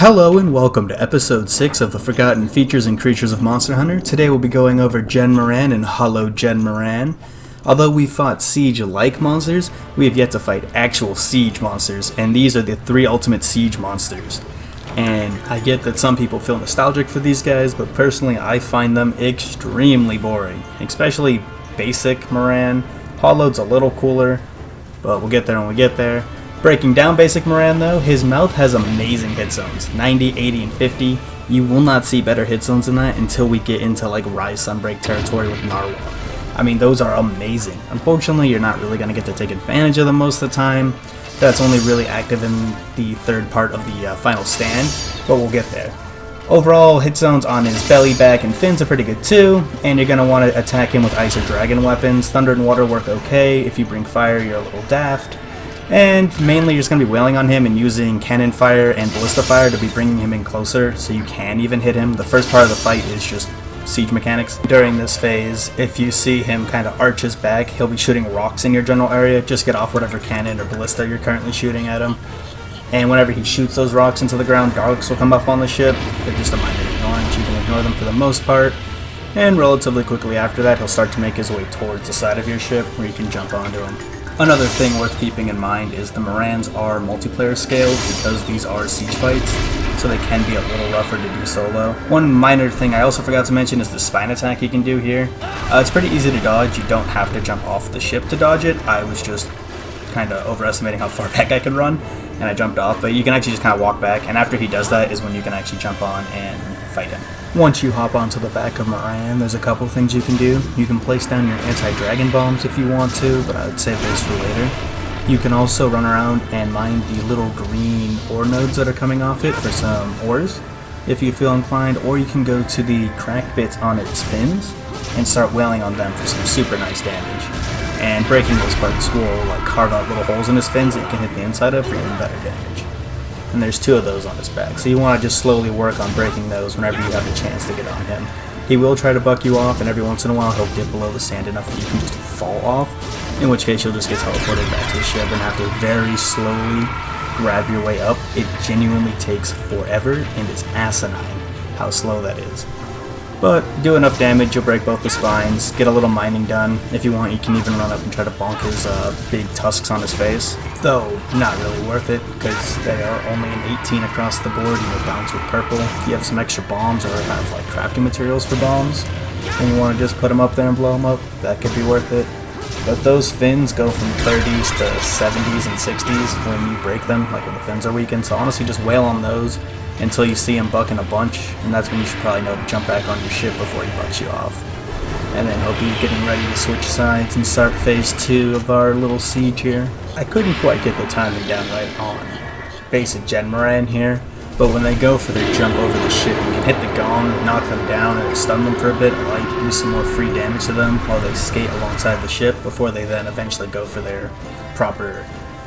Hello and welcome to episode 6 of the Forgotten Features and Creatures of Monster Hunter. Today we'll be going over Jhen Mohran and Hallowed Jhen Mohran. Although we fought siege-like monsters, we have yet to fight actual siege monsters, and these are the 3 ultimate siege monsters. And I get that some people feel nostalgic for these guys, but personally I find them extremely boring. Especially basic Mohran. Hallowed's a little cooler, but we'll get there when we get there. Breaking down basic Mohran though, his mouth has amazing hit zones, 90, 80, and 50. You will not see better hit zones than that until we get into like Rise Sunbreak territory with Narwhal. I mean, those are amazing. Unfortunately, you're not really going to get to take advantage of them most of the time. That's only really active in the third part of the final stand, but we'll get there. Overall, hit zones on his belly, back, and fins are pretty good too, and you're going to want to attack him with ice or dragon weapons. Thunder and water work okay. If you bring fire, you're a little daft. And mainly you're just going to be wailing on him and using cannon fire and ballista fire to be bringing him in closer so you can even hit him. The first part of the fight is just siege mechanics. During this phase, if you see him kind of arch his back, he'll be shooting rocks in your general area. Just get off whatever cannon or ballista you're currently shooting at him. And whenever he shoots those rocks into the ground, garlics will come up on the ship. They're just a minor annoyance. You can ignore them for the most part. And relatively quickly after that, he'll start to make his way towards the side of your ship where you can jump onto him. Another thing worth keeping in mind is the Mohrans are multiplayer scaled because these are siege fights, so they can be a little rougher to do solo. One minor thing I also forgot to mention is the spine attack you can do here. It's pretty easy to dodge. You don't have to jump off the ship to dodge it. I was just kind of overestimating how far back I could run, and I jumped off, but you can actually just kind of walk back, and after he does that is when you can actually jump on and fight him. Once you hop onto the back of Mohran, there's a couple things you can do. You can place down your anti-dragon bombs if you want to, but I would save those for later. You can also run around and mine the little green ore nodes that are coming off it for some ores, if you feel inclined, or you can go to the crack bits on its fins and start wailing on them for some super nice damage. And breaking those parts will like carve out little holes in his fins that you can hit the inside of for even better damage. And there's 2 of those on his back, so you want to just slowly work on breaking those whenever you have the chance to get on him. He will try to buck you off, and every once in a while he'll dip below the sand enough that you can just fall off, in which case you'll just get teleported back to the ship and have to very slowly grab your way up. It genuinely takes forever and is asinine how slow that is. But do enough damage, you'll break both the spines, get a little mining done. If you want, you can even run up and try to bonk his big tusks on his face. Though, not really worth it, because they are only an 18 across the board and you're bounce with purple. If you have some extra bombs or have like crafting materials for bombs, and you want to just put them up there and blow them up, that could be worth it. But those fins go from 30s to 70s and 60s when you break them, like when the fins are weakened, so honestly just wail on those until you see him bucking a bunch, and that's when you should probably know to jump back on your ship before he bucks you off. And then he'll be getting ready to switch sides and start phase 2 of our little siege here. I couldn't quite get the timing down right on basic Jhen Mohran here, but when they go for their jump over the ship, you can hit the gong, knock them down, and stun them for a bit, allow you to do some more free damage to them while they skate alongside the ship before they then eventually go for their proper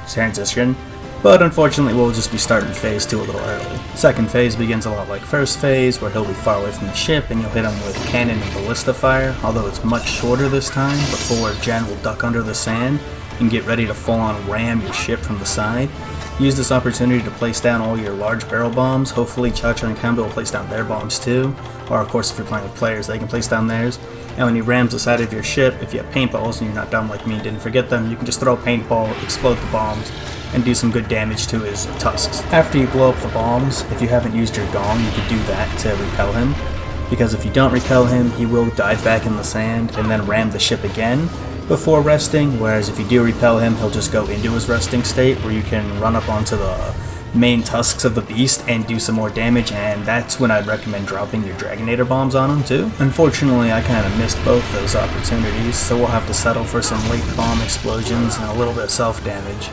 transition. But unfortunately, we'll just be starting phase 2 a little early. Second phase begins a lot like first phase, where he'll be far away from the ship and you'll hit him with cannon and ballista fire, although it's much shorter this time, before Jhen will duck under the sand and get ready to full-on ram your ship from the side. Use this opportunity to place down all your large barrel bombs. Hopefully Cha-Cha and Kamba will place down their bombs too, or of course if you're playing with players they can place down theirs. And when he rams the side of your ship, if you have paintballs and you're not dumb like me and didn't forget them, you can just throw a paintball, explode the bombs, and do some good damage to his tusks. After you blow up the bombs, if you haven't used your gong, you can do that to repel him, because if you don't repel him, he will dive back in the sand and then ram the ship again before resting, whereas if you do repel him, he'll just go into his resting state where you can run up onto the main tusks of the beast and do some more damage, and that's when I'd recommend dropping your Dragonator bombs on him too. Unfortunately, I kind of missed both those opportunities, so we'll have to settle for some late bomb explosions and a little bit of self-damage.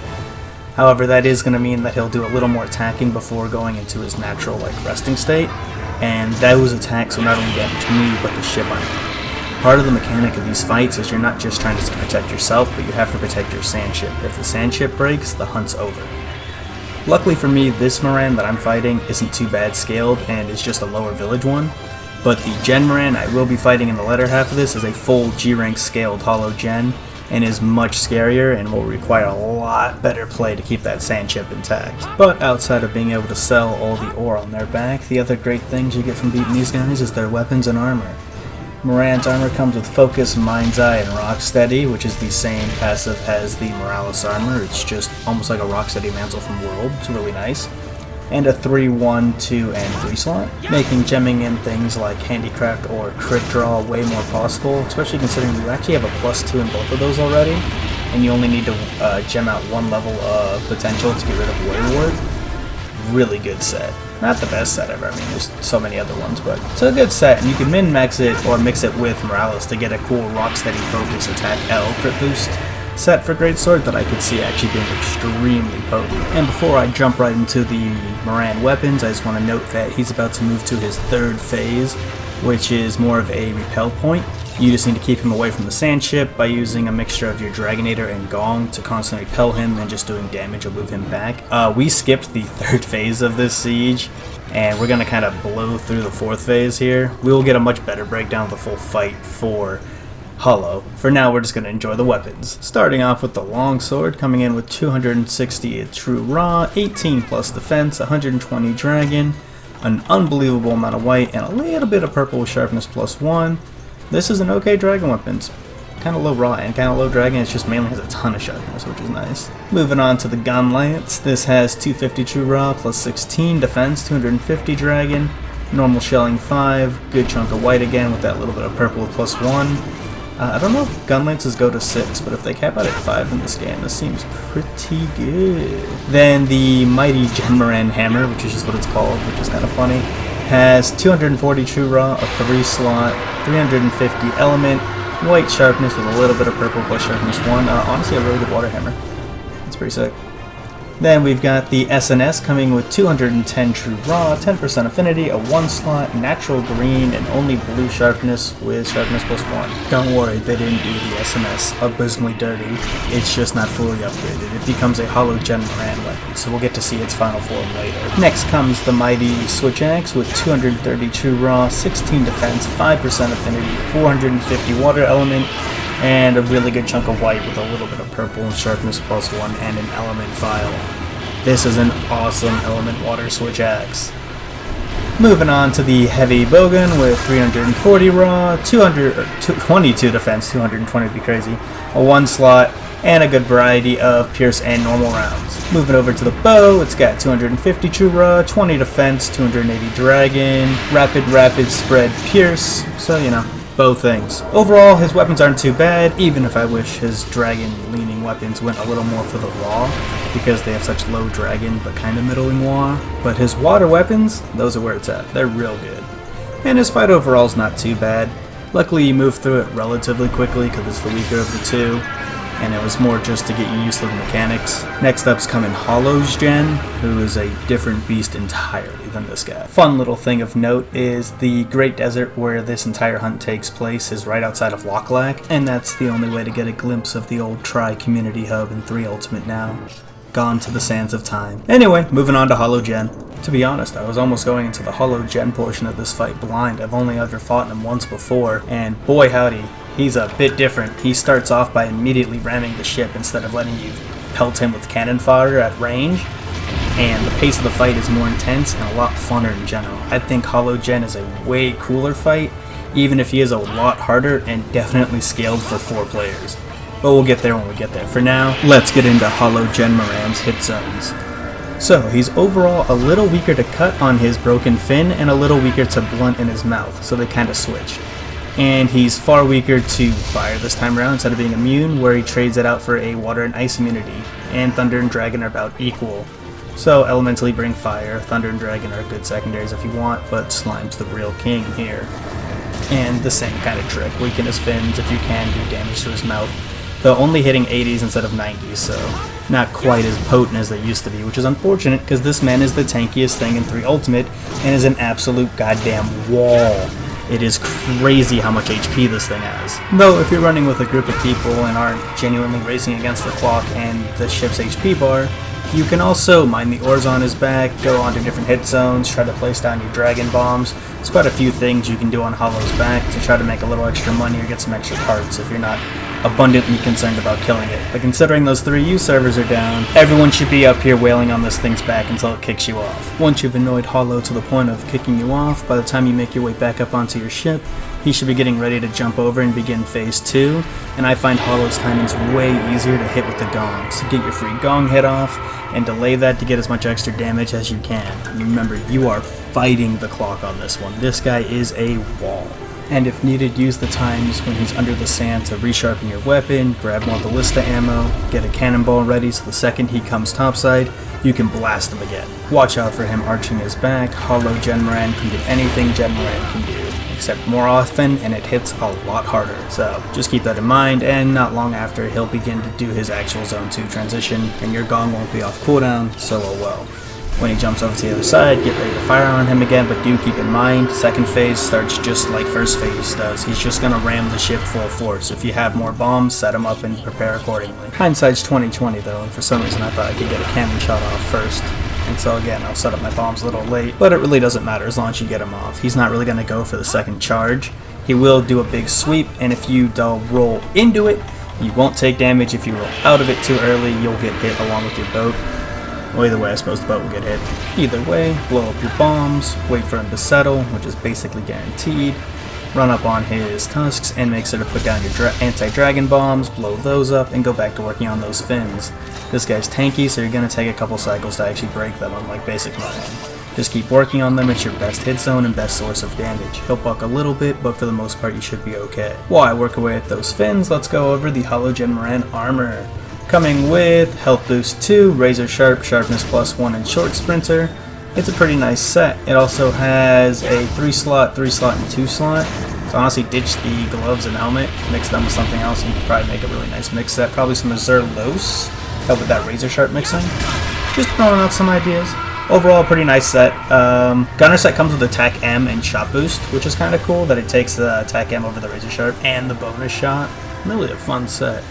However, that is going to mean that he'll do a little more attacking before going into his natural resting state, and those attacks will not only damage me, but the ship I'm on. Part of the mechanic of these fights is you're not just trying to protect yourself, but you have to protect your sand ship. If the sand ship breaks, the hunt's over. Luckily for me, this Mohran that I'm fighting isn't too bad scaled and is just a lower village one, but the Jhen Mohran I will be fighting in the latter half of this is a full G-rank scaled Hallowed Jhen, and is much scarier and will require a lot better play to keep that sand chip intact. But outside of being able to sell all the ore on their back, the other great things you get from beating these guys is their weapons and armor. Mohran's armor comes with Focus, Mind's Eye, and Rocksteady, which is the same passive as the Morales armor. It's just almost like a Rocksteady mantle from World. It's really nice. And a 3, 1, 2, and 3 slot, making gemming in things like Handicraft or Crit Draw way more possible, especially considering you actually have a +2 in both of those already, and you only need to gem out one level of potential to get rid of Warrior Ward. Really good set. Not the best set ever, I mean there's so many other ones, but it's a good set, and you can min-max it or mix it with Morales to get a cool Rocksteady Focus Attack L crit boost set for Greatsword that I could see actually being extremely potent. And before I jump right into the Mohran weapons, I just want to note that he's about to move to his 3rd phase, which is more of a repel point. You just need to keep him away from the sand chip by using a mixture of your Dragonator and Gong to constantly repel him, and just doing damage will move him back. We skipped the 3rd phase of this siege, and we're going to kind of blow through the 4th phase here. We will get a much better breakdown of the full fight for Hollow. For now, we're just going to enjoy the weapons. Starting off with the longsword, coming in with 260 true raw, 18 plus defense, 120 dragon, an unbelievable amount of white, and a little bit of purple with sharpness +1. This is an okay dragon weapon. It's kind of low raw and kind of low dragon. It's just mainly has a ton of sharpness, which is nice. Moving on to the gun lance. This has 250 true raw, +16 defense, 250 dragon, normal shelling 5, good chunk of white again with that little bit of purple with +1. I don't know if gun lances go to 6, but if they cap out at 5 in this game, this seems pretty good. Then the Mighty Jhen Mohran hammer, which is just what it's called, which is kind of funny, has 240 true raw, a 3 slot, 350 element, white sharpness with a little bit of purple plus sharpness 1. Honestly, a really good water hammer. It's pretty sick. Then we've got the SNS coming with 210 true raw, 10% affinity, a 1 slot, natural green, and only blue sharpness with sharpness +1. Don't worry, they didn't do the SNS abysmally dirty. It's just not fully upgraded. It becomes a Hallowed Jhen Mohran weapon, so we'll get to see its final form later. Next comes the Mighty Switch Axe with 230 true raw, 16 defense, 5% affinity, 450 water element, and a really good chunk of white with a little bit of purple and sharpness +1 and an element file. This is an awesome element water switch axe. Moving on to the heavy bowgun with 340 raw, 22 defense, 220 to be crazy, a 1 slot, and a good variety of pierce and normal rounds. Moving over to the bow, it's got 250 true raw, 20 defense, 280 dragon, rapid spread pierce, so you know, bow things. Overall, his weapons aren't too bad, even if I wish his dragon-leaning weapons went a little more for the raw, because they have such low dragon but kind of middling raw. But his water weapons, those are where it's at. They're real good. And his fight overall is not too bad. Luckily, you move through it relatively quickly because it's the weaker of the two, and it was more just to get you used to the mechanics. Next up's coming Hallowed Jhen, who is a different beast entirely than this guy. Fun little thing of note is the Great Desert where this entire hunt takes place is right outside of Locklack, and that's the only way to get a glimpse of the old Tri-Community Hub in 3 Ultimate now. Gone to the sands of time. Anyway, moving on to Hallowed Jhen. To be honest, I was almost going into the Hallowed Jhen portion of this fight blind. I've only ever fought him once before, and boy howdy, he's a bit different. He starts off by immediately ramming the ship instead of letting you pelt him with cannon fodder at range, and the pace of the fight is more intense and a lot funner in general. I think Hallowed Jhen is a way cooler fight, even if he is a lot harder and definitely scaled for 4 players. But we'll get there when we get there. For now, let's get into Hallowed Jhen Mohran's hit zones. So, he's overall a little weaker to cut on his broken fin and a little weaker to blunt in his mouth, so they kind of switch. And he's far weaker to fire this time around instead of being immune, where he trades it out for a water and ice immunity, and thunder and dragon are about equal. So elementally bring fire, thunder and dragon are good secondaries if you want, but slime's the real king here. And the same kind of trick, weaken his fins if you can, do damage to his mouth, though only hitting 80s instead of 90s, so not quite as potent as they used to be, which is unfortunate because this man is the tankiest thing in 3 Ultimate and is an absolute goddamn wall. It is crazy how much HP this thing has. Though if you're running with a group of people and aren't genuinely racing against the clock and the ship's HP bar, you can also mine the ores on his back, go onto different hit zones, try to place down your dragon bombs. There's quite a few things you can do on Hollow's back to try to make a little extra money or get some extra parts if you're not abundantly concerned about killing it. But considering those 3 U servers are down, everyone should be up here wailing on this thing's back until it kicks you off. Once you've annoyed Hallowed to the point of kicking you off, by the time you make your way back up onto your ship, he should be getting ready to jump over and begin phase 2, and I find Hallowed's timings way easier to hit with the gong, so get your free gong hit off, and delay that to get as much extra damage as you can. And remember, you are fighting the clock on this one. This guy is a wall. And if needed, use the times when he's under the sand to resharpen your weapon, grab more ballista ammo, get a cannonball ready so the second he comes topside, you can blast him again. Watch out for him arching his back. Hallowed Jhen Mohran can do anything Jhen Mohran can do, except more often, and it hits a lot harder. So just keep that in mind, and not long after, he'll begin to do his actual Zone 2 transition, and your gong won't be off cooldown, so oh well. When he jumps over to the other side, get ready to fire on him again, but do keep in mind, second phase starts just like first phase does. He's just gonna ram the ship full force. If you have more bombs, set them up and prepare accordingly. Hindsight's 20/20 though, and for some reason I thought I could get a cannon shot off first. And so again, I'll set up my bombs a little late, but it really doesn't matter as long as you get him off. He's not really gonna go for the second charge. He will do a big sweep, and if you roll into it, you won't take damage. If you roll out of it too early, you'll get hit along with your boat. Well, either way, I suppose the boat will get hit. Either way, blow up your bombs, wait for him to settle, which is basically guaranteed. Run up on his tusks and make sure to put down your anti-dragon bombs, blow those up, and go back to working on those fins. This guy's tanky, so you're going to take a couple cycles to actually break them, unlike basic Mohran. Just keep working on them. It's your best hit zone and best source of damage. He'll buck a little bit, but for the most part you should be okay. While I work away at those fins, let's go over the Hallowed Jhen Mohran armor. Coming with Health Boost 2, Razor Sharp, Sharpness +1, and Short Sprinter. It's a pretty nice set. It also has a 3-slot, 3-slot, and 2-slot. So honestly, ditch the gloves and helmet, mix them with something else, and you could probably make a really nice mix set. Probably some Azure Los, help with that Razor Sharp mixing. Just throwing out some ideas. Overall, pretty nice set. Gunner set comes with Attack M and Shot Boost, which is kind of cool that it takes the Attack M over the Razor Sharp and the bonus shot. Really a fun set.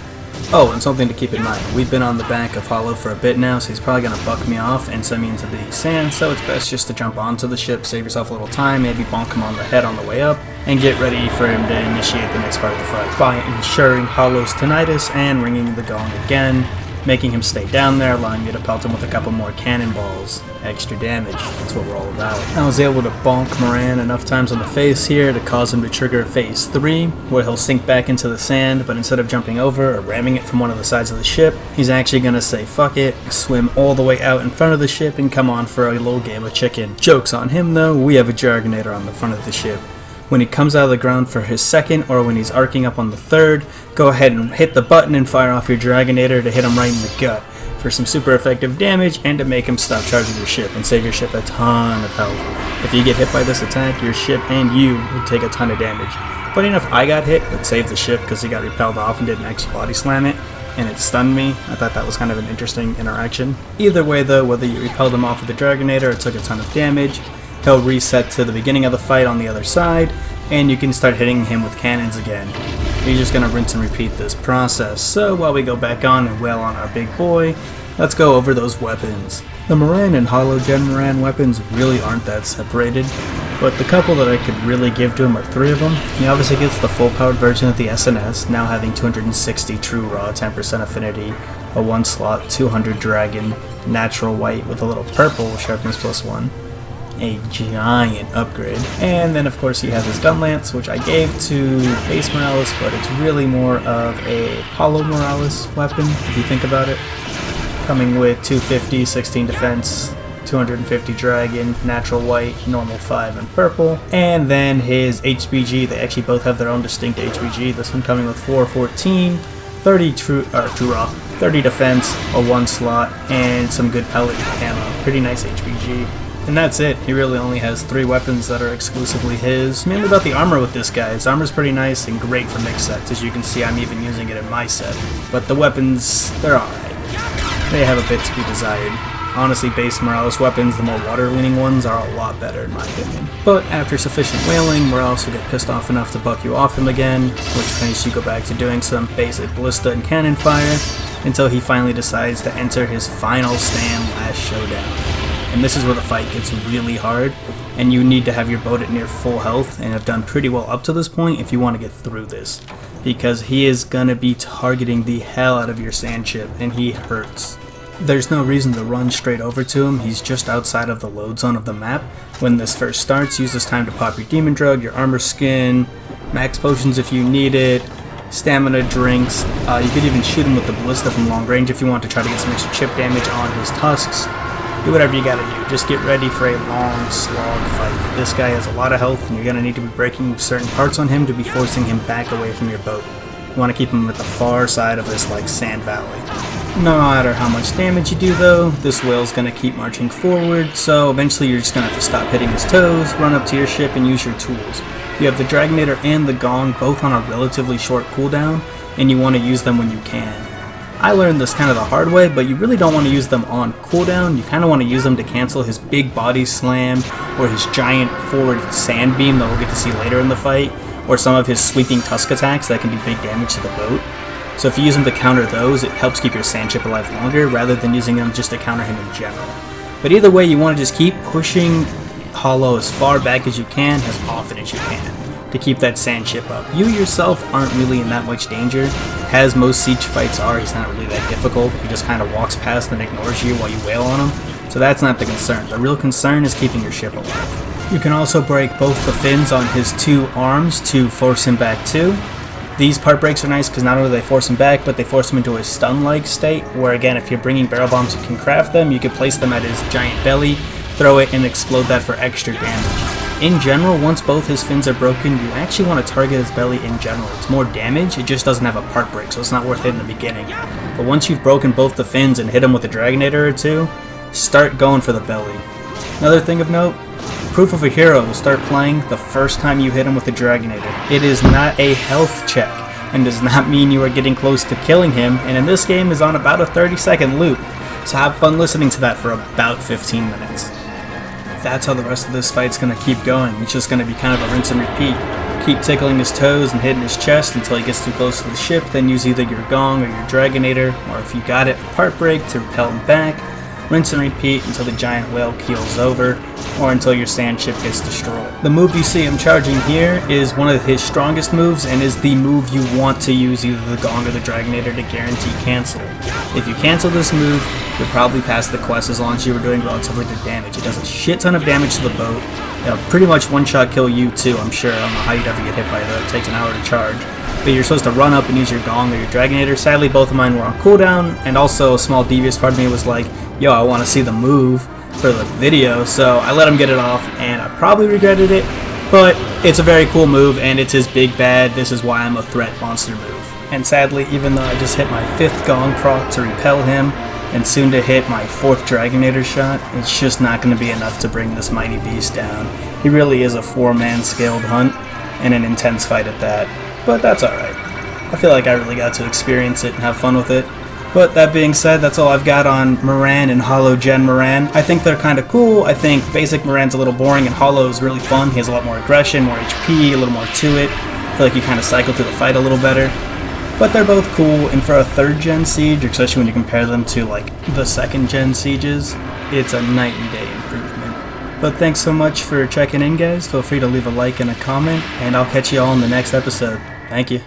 Oh, and something to keep in mind, we've been on the back of Hallowed for a bit now, so he's probably going to buck me off and send me into the sand, so it's best just to jump onto the ship, save yourself a little time, maybe bonk him on the head on the way up, and get ready for him to initiate the next part of the fight by ensuring Hallowed's tinnitus and ringing the gong again, making him stay down there, allowing me to pelt him with a couple more cannonballs. Extra damage, that's what we're all about. I was able to bonk Mohran enough times on the face here to cause him to trigger phase 3, where he'll sink back into the sand, but instead of jumping over or ramming it from one of the sides of the ship, he's actually gonna say fuck it, swim all the way out in front of the ship and come on for a little game of chicken. Joke's on him though, we have a Jargonator on the front of the ship. When he comes out of the ground for his second, or when he's arcing up on the third, go ahead and hit the button and fire off your Dragonator to hit him right in the gut for some super effective damage and to make him stop charging your ship and save your ship a ton of health. If you get hit by this attack, your ship and you will take a ton of damage. Funny enough, I got hit, but saved the ship because he got repelled off and did an extra body slam it, and it stunned me. I thought that was kind of an interesting interaction. Either way though, whether you repelled him off with the Dragonator or took a ton of damage, he'll reset to the beginning of the fight on the other side, and you can start hitting him with cannons again. You're just going to rinse and repeat this process. So while we go back on and wail on our big boy, let's go over those weapons. The Mohran and Hallowed Jhen Mohran weapons really aren't that separated, but the couple that I could really give to him are 3 of them. He obviously gets the full powered version of the SNS, now having 260 true raw, 10% affinity, a 1-slot, 200 dragon, natural white with a little purple, sharpness +1. A giant upgrade. And then of course he has his gun lance, which I gave to Base Morales, but it's really more of a Hollow Morales weapon if you think about it. Coming with 250, 16 defense, 250 dragon, natural white, normal 5, and purple. And then his HBG, they actually both have their own distinct HBG. This one coming with 414, 30 true raw, 30 defense, a 1-slot, and some good pellet ammo. Pretty nice HBG. And that's it. He really only has 3 weapons that are exclusively his. Mainly about the armor with this guy. His armor's pretty nice and great for mix sets. As you can see, I'm even using it in my set. But the weapons, they're alright. They have a bit to be desired. Honestly, Base Morales weapons, the more water-leaning ones, are a lot better in my opinion. But after sufficient wailing, Morales will get pissed off enough to buck you off him again, which makes you go back to doing some basic ballista and cannon fire, until he finally decides to enter his final stand last showdown. And this is where the fight gets really hard, and you need to have your boat at near full health and have done pretty well up to this point if you want to get through this. because he is gonna be targeting the hell out of your sand chip, and he hurts. There's no reason to run straight over to him. He's just outside of the load zone of the map. When this first starts, use this time to pop your demon drug, your armor skin, max potions if you need it, stamina drinks. You could even shoot him with the ballista from long range if you want to try to get some extra chip damage on his tusks. Do whatever you gotta do. Just get ready for a long slog fight. This guy has a lot of health, and you're gonna need to be breaking certain parts on him to be forcing him back away from your boat. You want to keep him at the far side of this sand valley. No matter how much damage you do though, this whale's going to keep marching forward, so eventually you're just going to have to stop hitting his toes, run up to your ship, and use your tools. You have the Dragonator and the Gong both on a relatively short cooldown, and you want to use them when you can. I learned this kind of the hard way, but you really don't want to use them on cooldown. You kind of want to use them to cancel his big body slam, or his giant forward sand beam that we'll get to see later in the fight, or some of his sweeping tusk attacks that can do big damage to the boat. So if you use them to counter those, it helps keep your sand chip alive longer rather than using them just to counter him in general. But either way, you want to just keep pushing Hollow as far back as you can, as often as you can, to keep that sand chip up. You yourself aren't really in that much danger. As most siege fights are, he's not really that difficult. He just kind of walks past and ignores you while you wail on him. So that's not the concern. The real concern is keeping your ship alive. You can also break both the fins on his two arms to force him back too. These part breaks are nice because not only do they force him back, but they force him into a stun-like state, where again, if you're bringing barrel bombs you can craft them, you can place them at his giant belly, throw it, and explode that for extra damage. In general, once both his fins are broken, you actually want to target his belly in general. It's more damage, it just doesn't have a part break, so it's not worth it in the beginning. But once you've broken both the fins and hit him with a Dragonator or two, start going for the belly. Another thing of note, Proof of a Hero will start playing the first time you hit him with a Dragonator. It is not a health check, and does not mean you are getting close to killing him, and in this game is on about a 30-second loop, so have fun listening to that for about 15 minutes. That's how the rest of this fight's going to keep going. It's just going to be kind of a rinse and repeat. Keep tickling his toes and hitting his chest until he gets too close to the ship, then use either your Gong or your Dragonator, or if you got it, part break to repel him back. Rinse and repeat until the giant whale keels over, or until your sand chip gets destroyed. The move you see him charging here is one of his strongest moves, and is the move you want to use either the Gong or the Dragonator to guarantee cancel. If you cancel this move, you'll probably pass the quest as long as you were doing relatively good damage. It does a shit ton of damage to the boat. It'll pretty much one-shot kill you too, I'm sure. I don't know how you'd ever get hit by that. It takes an hour to charge. But you're supposed to run up and use your Gong or your Dragonator. Sadly, both of mine were on cooldown, and also a small devious part of me was like, yo, I want to see the move for the video, so I let him get it off, and I probably regretted it, but it's a very cool move, and it's his big bad. This is why I'm a threat monster move. And sadly, even though I just hit my 5th Gong proc to repel him, and soon to hit my 4th Dragonator shot, it's just not going to be enough to bring this mighty beast down. He really is a 4-man scaled hunt, and an intense fight at that, but that's alright. I feel like I really got to experience it and have fun with it. But that being said, that's all I've got on Mohran and Hallowed Jhen Mohran. I think they're kind of cool. I think basic Moran's a little boring, and Hollow is really fun. He has a lot more aggression, more HP, a little more to it. I feel like you kind of cycle through the fight a little better. But they're both cool, and for a 3rd gen siege, especially when you compare them to like the 2nd gen sieges, it's a night and day improvement. But thanks so much for checking in, guys. Feel free to leave a like and a comment, and I'll catch you all in the next episode. Thank you.